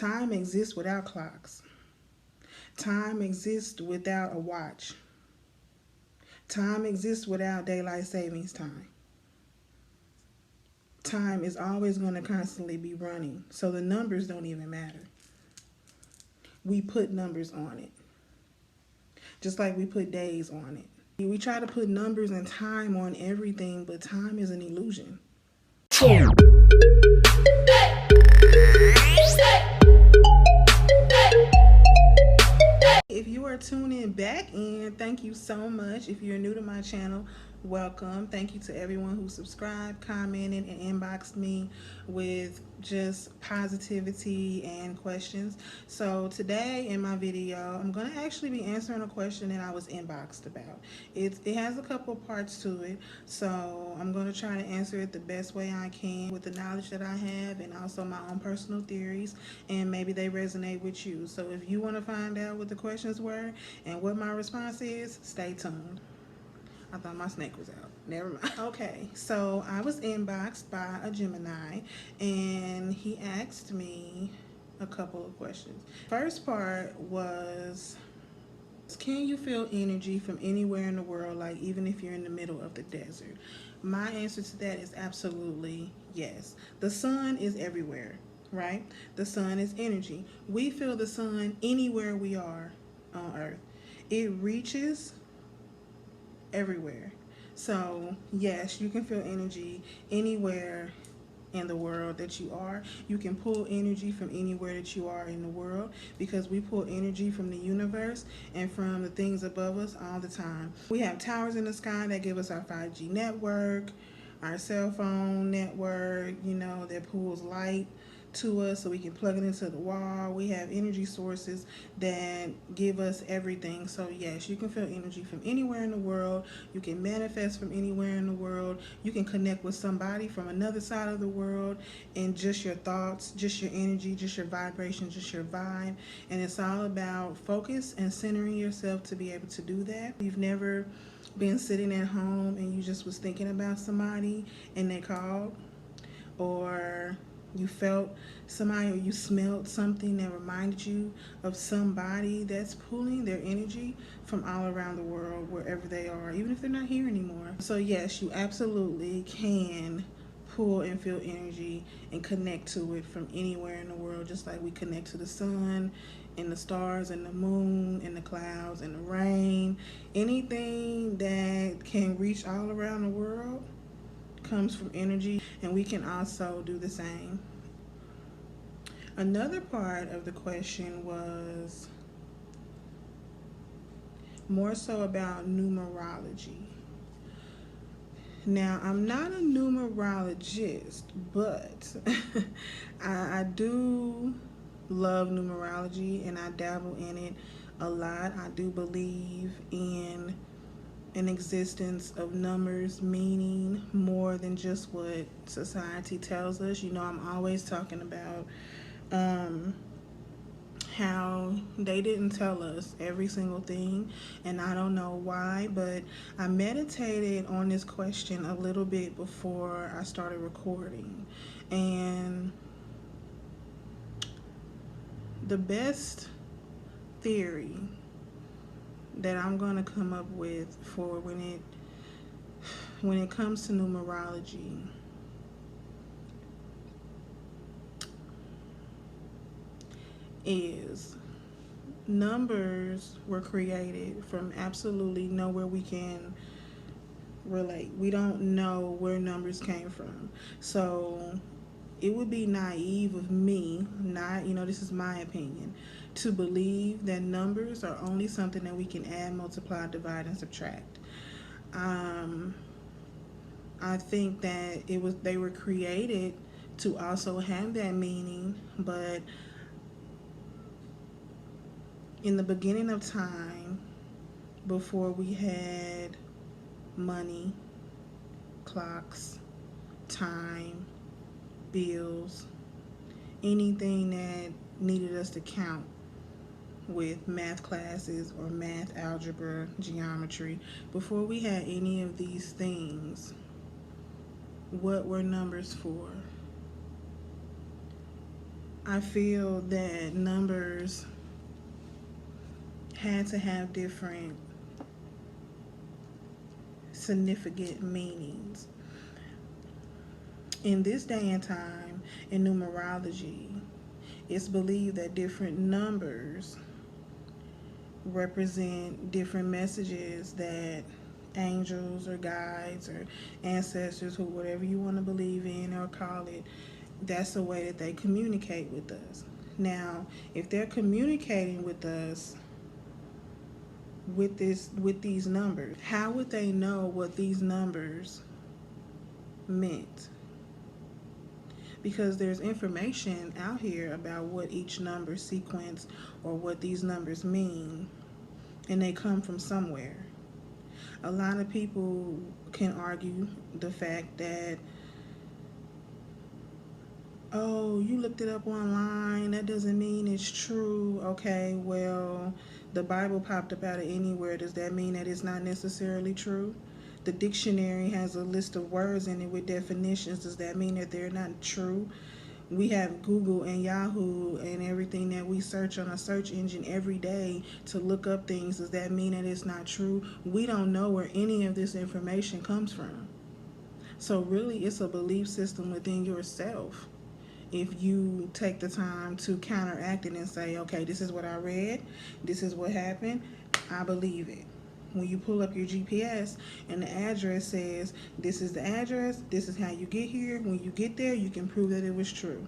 Time exists without clocks. Time exists without a watch. Time exists without daylight savings time. Time is always going to constantly be running. So the numbers don't even matter. We put numbers on it. Just like we put days on it. We try to put numbers and time on everything, but time is an illusion. If you are tuning back in, thank you so much. If you're new to my channel, welcome. Thank you to everyone who subscribed, commented, and inboxed me with just positivity and questions. So today in my video, I'm going to actually be answering a question that I was inboxed about. It has a couple parts to it, so I'm going to try to answer it the best way I can with the knowledge that I have and also my own personal theories, and maybe they resonate with you. So if you want to find out what the questions were and what my response is, stay tuned. I thought my snake was out. Never mind. Okay, so I was inboxed by a Gemini, and he asked me a couple of questions. First part was, can you feel energy from anywhere in the world, like even if you're in the middle of the desert? My answer to that is absolutely yes. The sun is everywhere, right? The sun is energy. We feel the sun anywhere we are on Earth. It reaches everywhere. So yes, you can feel energy anywhere in the world that you are. You can pull energy from anywhere that you are in the world, because we pull energy from the universe and from the things above us all the time. We have towers in the sky that give us our 5G network, our cell phone network, you know, that pulls light to us so we can plug it into the wall. We have energy sources that give us everything. So yes, you can feel energy from anywhere in the world. You can manifest from anywhere in the world. You can connect with somebody from another side of the world, and just your thoughts, just your energy, just your vibration, just your vibe. And it's all about focus and centering yourself to be able to do that. You've never been sitting at home and you just was thinking about somebody and they called, or you felt somebody, or you smelled something that reminded you of somebody. That's pulling their energy from all around the world, wherever they are, even if they're not here anymore. So yes, you absolutely can pull and feel energy and connect to it from anywhere in the world, just like we connect to the sun and the stars and the moon and the clouds and the rain. Anything that can reach all around the world comes from energy, and we can also do the same. Another part of the question was more so about numerology. Now, I'm not a numerologist, but I do love numerology and I dabble in it a lot. I do believe in an existence of numbers meaning more than just what society tells us. You know, I'm always talking about how they didn't tell us every single thing, and I don't know why, but I meditated on this question a little bit before I started recording, and the best theory that I'm going to come up with for when it comes to numerology is numbers were created from absolutely nowhere we can relate. We don't know where numbers came from. So it would be naive of me, not, you know, this is my opinion, to believe that numbers are only something that we can add, multiply, divide, and subtract. I think that they were created to also have that meaning, but in the beginning of time, before we had money, clocks, time, bills, anything that needed us to count with math classes or math, algebra, geometry, before we had any of these things, what were numbers for? I feel that numbers had to have different significant meanings. In this day and time, in numerology, it's believed that different numbers represent different messages that angels or guides or ancestors, who whatever you want to believe in or call it, that's the way that they communicate with us. Now, if they're communicating with us with these numbers, how would they know what these numbers meant? Because there's information out here about what each number sequence or what these numbers mean, and they come from somewhere. A lot of people can argue the fact that, oh, you looked it up online, that doesn't mean it's true. Okay, well, the Bible popped up out of anywhere. Does that mean that it's not necessarily true? The dictionary has a list of words in it with definitions. Does that mean that they're not true? We have Google and Yahoo and everything that we search on a search engine every day to look up things. Does that mean that it's not true? We don't know where any of this information comes from. So really, it's a belief system within yourself. If you take the time to counteract it and say, okay, this is what I read, this is what happened, I believe it. When you pull up your GPS and the address says, this is the address, this is how you get here, when you get there, you can prove that it was true.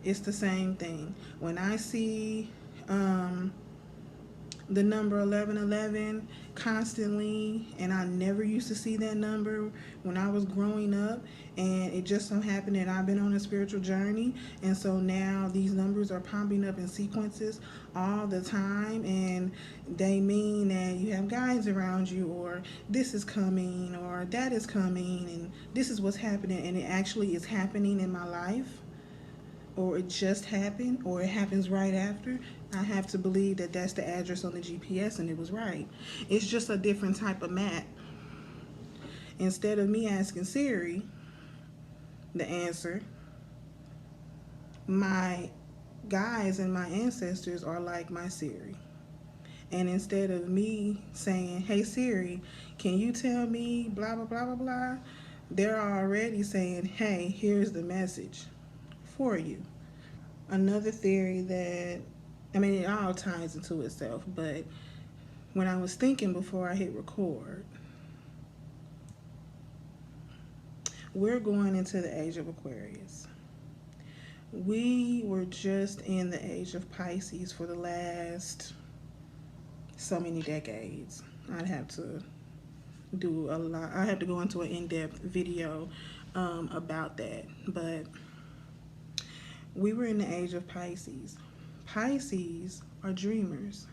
It's the same thing. When I see the number 1111 constantly, and I never used to see that number when I was growing up, and it just so happened that I've been on a spiritual journey, and so now these numbers are popping up in sequences all the time, and they mean that you have guides around you, or this is coming, or that is coming, and this is what's happening, and it actually is happening in my life, or it just happened, or it happens right after. I have to believe that that's the address on the GPS and it was right. It's just a different type of map. Instead of me asking Siri the answer, my guides and my ancestors are like my Siri. And instead of me saying, hey Siri, can you tell me blah, blah, blah, blah, blah, they're already saying, hey, here's the message for you. Another theory that, I mean, it all ties into itself, but when I was thinking before I hit record, we're going into the age of Aquarius. We were just in the age of Pisces for the last so many decades. I'd have to do a lot. I have to go into an in-depth video about that, but we were in the age of Pisces. Pisces are dreamers.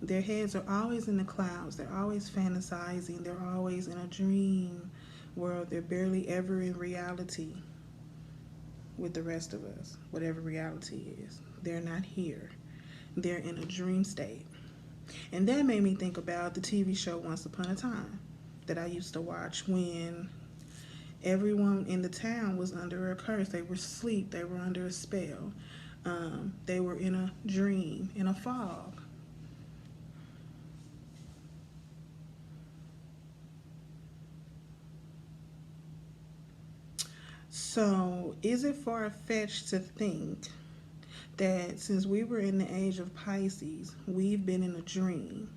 Their heads are always in the clouds. They're always fantasizing. They're always in a dream world. They're barely ever in reality with the rest of us, whatever reality is. They're not here. They're in a dream state. And that made me think about the TV show Once Upon a Time that I used to watch, when everyone in the town was under a curse. They were asleep. They were under a spell. They were in a dream, in a fog. So, is it far-fetched to think that since we were in the age of Pisces, we've been in a dream?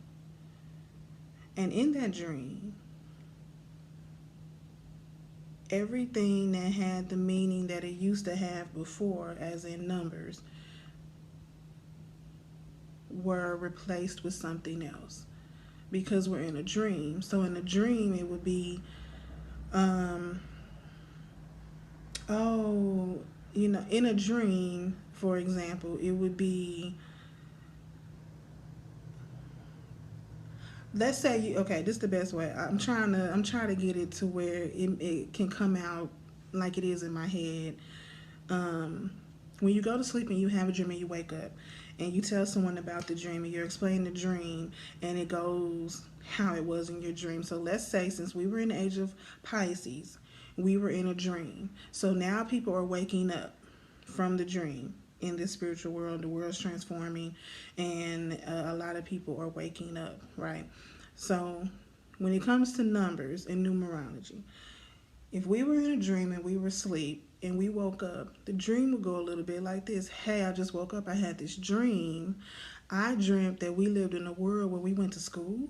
And in that dream, everything that had the meaning that it used to have before, as in numbers, were replaced with something else, because we're in a dream. So in a dream, it would be, in a dream, for example, it would be, let's say okay, this is the best way. I'm trying to get it to where it can come out like it is in my head. When you go to sleep and you have a dream and you wake up and you tell someone about the dream and you're explaining the dream and it goes how it was in your dream. So let's say, since we were in the age of Pisces, we were in a dream. So now people are waking up. from the dream. In this spiritual world, the world's transforming, and a lot of people are waking up, right? So when it comes to numbers and numerology, if we were in a dream and we were asleep and we woke up, the dream would go a little bit like this. Hey, I just woke up. I had this dream. I dreamt that we lived in a world where we went to school.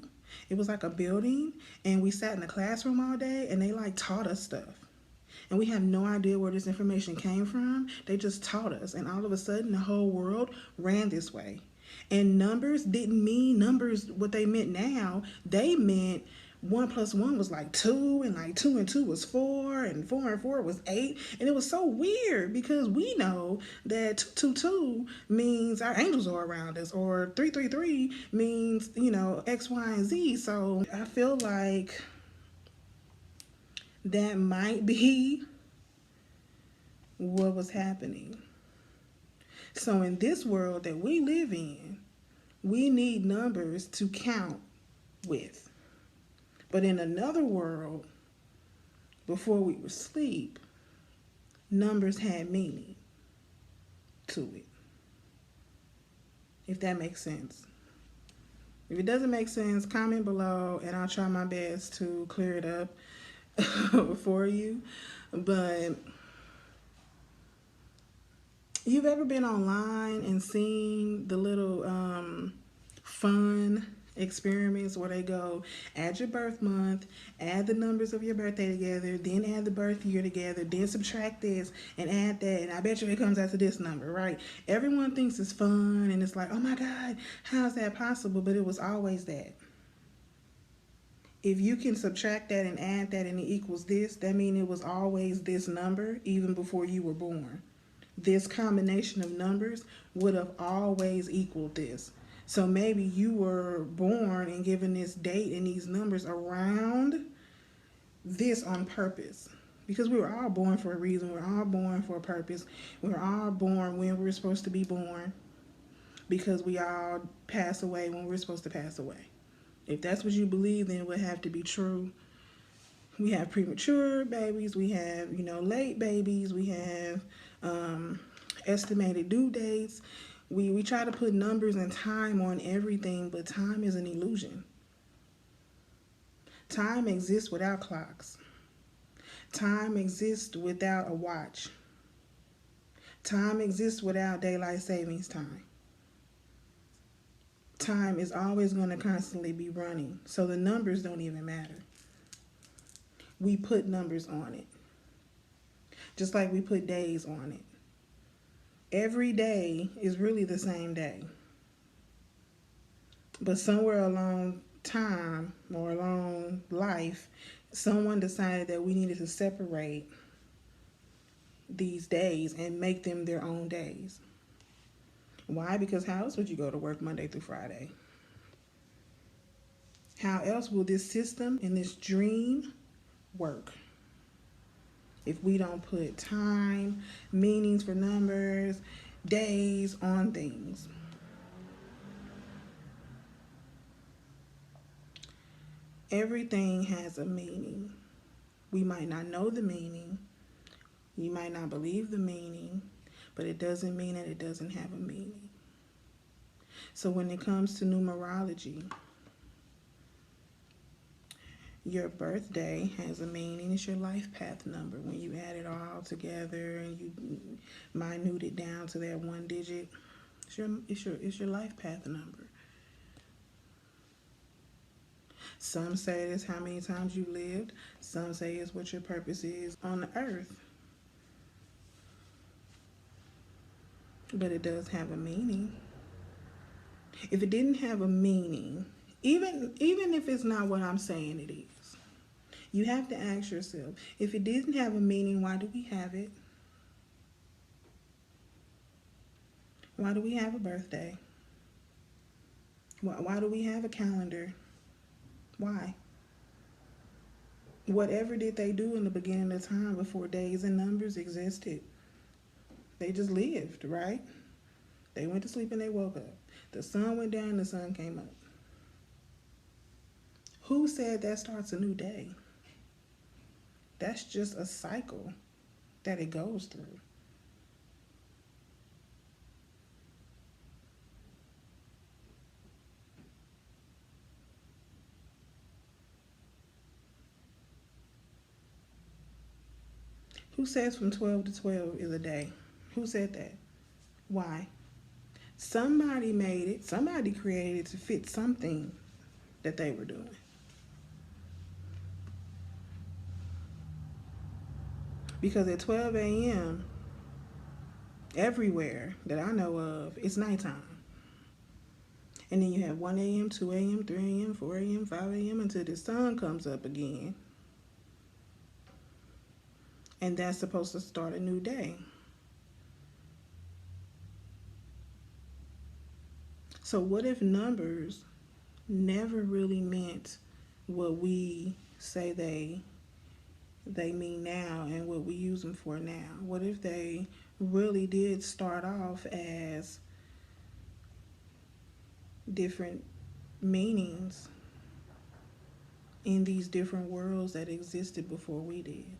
It was like a building, and we sat in the classroom all day, and they like taught us stuff. And we have no idea where this information came from. They just taught us. And all of a sudden, the whole world ran this way. And numbers didn't mean numbers what they meant now. They meant 1 + 1 was like 2, and like 2 and 2 was 4, and 4 and 4 was 8. And it was so weird because we know that 222 means our angels are around us, or 333 means, X, Y, and Z. So I feel like that might be what was happening. So in this world that we live in, we need numbers to count with. But in another world, before we were asleep, numbers had meaning to it. If that makes sense. If it doesn't make sense, comment below and I'll try my best to clear it up for you. But you've ever been online and seen the little fun experiments where they go, add your birth month, add the numbers of your birthday together, then add the birth year together, then subtract this and add that, and I bet you it comes out to this number, right? Everyone thinks it's fun and it's like, oh my God, how is that possible? But it was always that. If you can subtract that and add that and it equals this, that means it was always this number even before you were born. This combination of numbers would have always equaled this. So maybe you were born and given this date and these numbers around this on purpose. Because we were all born for a reason. We're all born for a purpose. We're all born when we're supposed to be born. Because we all pass away when we're supposed to pass away. If that's what you believe, then it would have to be true. We have premature babies. We have, late babies. We have estimated due dates. We try to put numbers and time on everything, but time is an illusion. Time exists without clocks. Time exists without a watch. Time exists without daylight savings time. Time is always going to constantly be running, so the numbers don't even matter. We put numbers on it, just like we put days on it. Every day is really the same day. But somewhere along time or along life, someone decided that we needed to separate these days and make them their own days. Why? Because how else would you go to work Monday through Friday? How else will this system and this dream work? If we don't put time, meanings for numbers, days on things. Everything has a meaning. We might not know the meaning. You might not believe the meaning, but it doesn't mean that it doesn't have a meaning. So when it comes to numerology, your birthday has a meaning. It's your life path number. When you add it all together and you minute it down to that one digit, it's your life path number. Some say it's how many times you lived. Some say it's what your purpose is on the earth. But it does have a meaning. If it didn't have a meaning, even if it's not what I'm saying it is, you have to ask yourself, if it didn't have a meaning, why do we have it? Why do we have a birthday? Why do we have a calendar? Why? Whatever did they do in the beginning of time before days and numbers existed? They just lived, right? They went to sleep and they woke up. The sun went down, the sun came up. Who said that starts a new day? That's just a cycle that it goes through. Who says from 12 to 12 is a day? Who said that? Why? Somebody made it. Somebody created it to fit something that they were doing. Because at 12 a.m., everywhere that I know of, it's nighttime. And then you have 1 a.m., 2 a.m., 3 a.m., 4 a.m., 5 a.m. until the sun comes up again. And that's supposed to start a new day. So what if numbers never really meant what we say they mean now and what we use them for now? What if they really did start off as different meanings in these different worlds that existed before we did?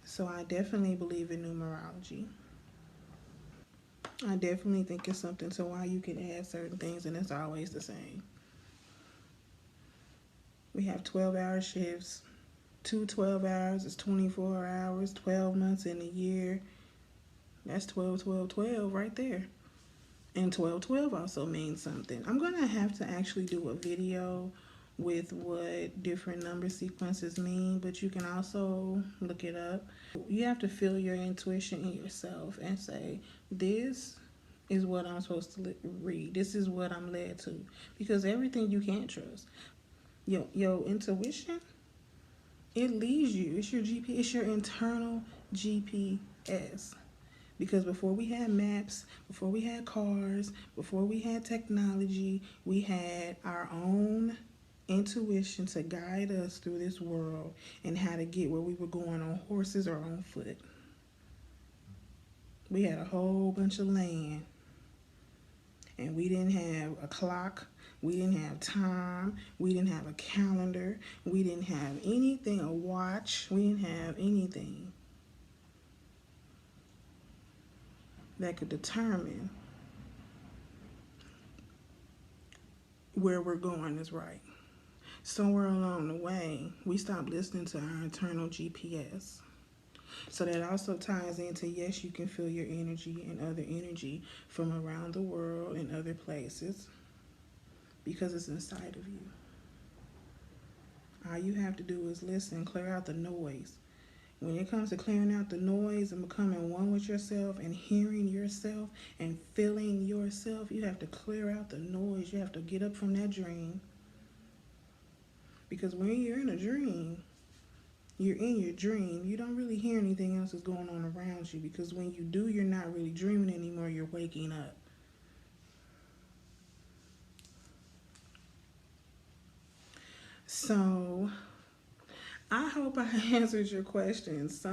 So I definitely believe in numerology. I definitely think it's something to why you can add certain things and it's always the same. We have 12-hour shifts. 2 12 hours is 24 hours, 12 months in a year. That's 12, 12, 12 right there. And 12, 12 also means something. I'm going to have to actually do a video with what different number sequences mean, but you can also look it up. You have to feel your intuition in yourself and say, this is what I'm supposed to read. This is what I'm led to. Because everything you can't trust. Your intuition, it leads you. It's your GPS. It's your internal GPS. Because before we had maps, before we had cars, before we had technology, we had our own intuition to guide us through this world and how to get where we were going on horses or on foot. We had a whole bunch of land. And we didn't have a clock. We didn't have time. We didn't have a calendar. We didn't have anything, a watch. We didn't have anything that could determine where we're going is right. Somewhere along the way, we stopped listening to our internal GPS. So that also ties into, yes, you can feel your energy and other energy from around the world and other places because it's inside of you. All you have to do is listen, clear out the noise. When it comes to clearing out the noise and becoming one with yourself and hearing yourself and feeling yourself, you have to clear out the noise. You have to get up from that dream. Because when you're in a dream, you're in your dream. You don't really hear anything else that's going on around you, because when you do, you're not really dreaming anymore. You're waking up. So I hope I answered your questions.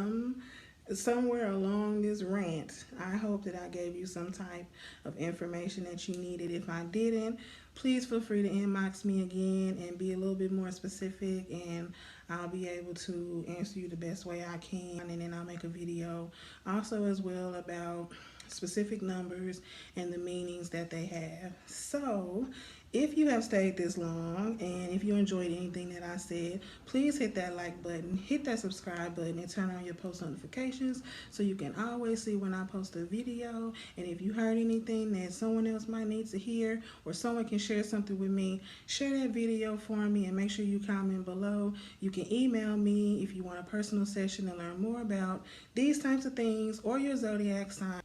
Somewhere along this rant, I hope that I gave you some type of information that you needed. If I didn't, please feel free to inbox me again and be a little bit more specific, and I'll be able to answer you the best way I can. And then I'll make a video also as well about specific numbers and the meanings that they have. So if you have stayed this long and if you enjoyed anything that I said, please hit that like button, hit that subscribe button, and turn on your post notifications so you can always see when I post a video. And if you heard anything that someone else might need to hear, or someone can share something with me, share that video for me and make sure you comment below. You can email me if you want a personal session and learn more about these types of things or your zodiac sign.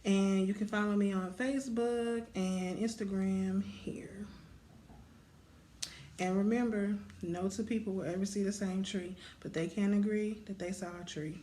And you can follow me on Facebook and Instagram here. And remember, no two people will ever see the same tree, but they can agree that they saw a tree.